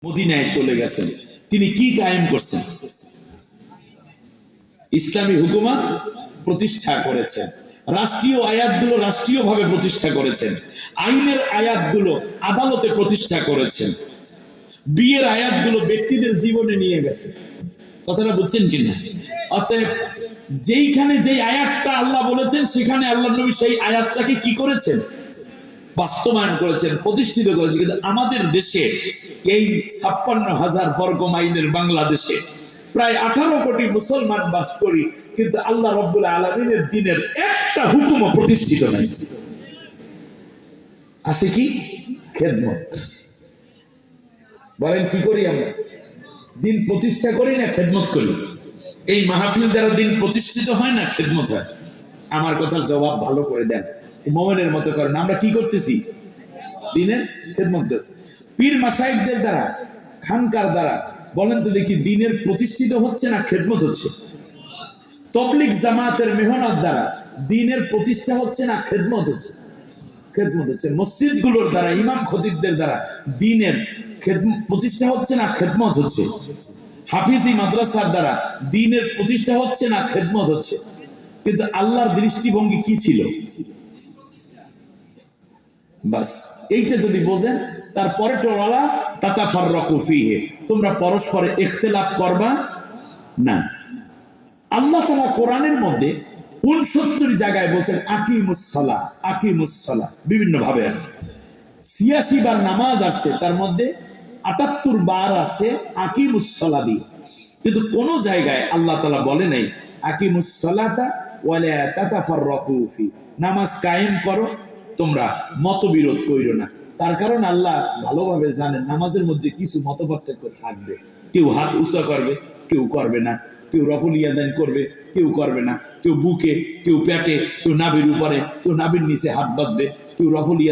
মদিনায় চলে গেছেন। তিনি কি কায়েম করছেন? ইসলামী হুকুমত প্রতিষ্ঠা করেছেন। রাষ্ট্রীয় আয়াতগুলো রাষ্ট্রীয়ভাবে প্রতিষ্ঠা করেছেন। আইনের আয়াতগুলো আদালতে প্রতিষ্ঠা করেছেন। বিয়ের আয়াতগুলো ব্যক্তিদের জীবনে নিয়ে গেছে। কথাটা বুঝছেন কিনা? অতএব যেইখানে যেই আয়াতটা আল্লাহ বলেছেন সেখানে আল্লাহ নবী সেই আয়াতটাকে কি করেছেন? বাস্তবায়ন করেছেন, প্রতিষ্ঠিত করেছেন। কিন্তু আমাদের দেশে এই ৫৬,০০০ বর্গ মাইলের বাংলাদেশে প্রায় ১৮ কোটি মুসলমান বাস করি, কিন্তু আল্লাহ রাব্বুল আলামিনের দ্বীনের একটা হুকুমও প্রতিষ্ঠিত নাই। আছে কি? খেদমত। বলেন কি করি আমরা? দ্বীন প্রতিষ্ঠা করি না খেদমত করি? এই মাহফিল দ্বারা দ্বীন প্রতিষ্ঠিত হয় না খেদমত হয়? আমার কথার জবাব ভালো করে দেন, মোমেনের মতো করেন। আমরা কি করতেছি? দ্বীনের খেদমত করছি। পীর মাশায়েখদের দ্বারা, খানকার দ্বারা বলেন তো দেখি, দ্বীনের প্রতিষ্ঠিত হচ্ছে না খেদমত হচ্ছে? তাবলীগ জামাতের মেহনত দ্বারা দ্বীনের প্রতিষ্ঠা হচ্ছে না খেদমত হচ্ছে? খেদমত হচ্ছে। মসজিদগুলোর দ্বারা, ইমাম খতিবদের দ্বারা দ্বীনের প্রতিষ্ঠা হচ্ছে না খেদমত হচ্ছে? হাফিজি মাদ্রাসার দ্বারা দ্বীনের প্রতিষ্ঠা হচ্ছে না খেদমত হচ্ছে? কিন্তু আল্লাহর দৃষ্টিভঙ্গি কি ছিল? বাস এইটা যদি বোঝেন, তারপরে টোলা তাতাফাররাকু ফীহি, তোমরা পরস্পরে ইখতিলাফ করবা না। আল্লাহ তাআলা কোরআনের মধ্যে ৬৯ জায়গায় বলেছেন আকিমুস সালাহ, আকিমুস সালাহ, বিভিন্ন ভাবে আছে। ৮৬ বার নামাজ আসছে, তার মধ্যে ৭৮ বার আছে আকিমুস সালাহ দিয়ে। কিন্তু কোন জায়গায় আল্লাহ তাআলা বলে নাই আকিমুস সালাতা ওয়ালা তাতাফাররাকু ফি, নামাজ কায়েম করো, তোমরা মতবিরোধ কইরো না। তার কারণ আল্লাহ ভালোভাবে জানেন নামাজের মধ্যে কিছু মতপার্থক্য থাকবে। কেউ হাত উঁচা করবে, কেউ করবে না। কেউ রফুল ইয়াদান করবে, কেউ করবে না। কেউ বুকে, কেউ পেটে, কেউ নাভির উপরে, কেউ নাভির নিচে হাত বাঁধবে, কেউ রফুল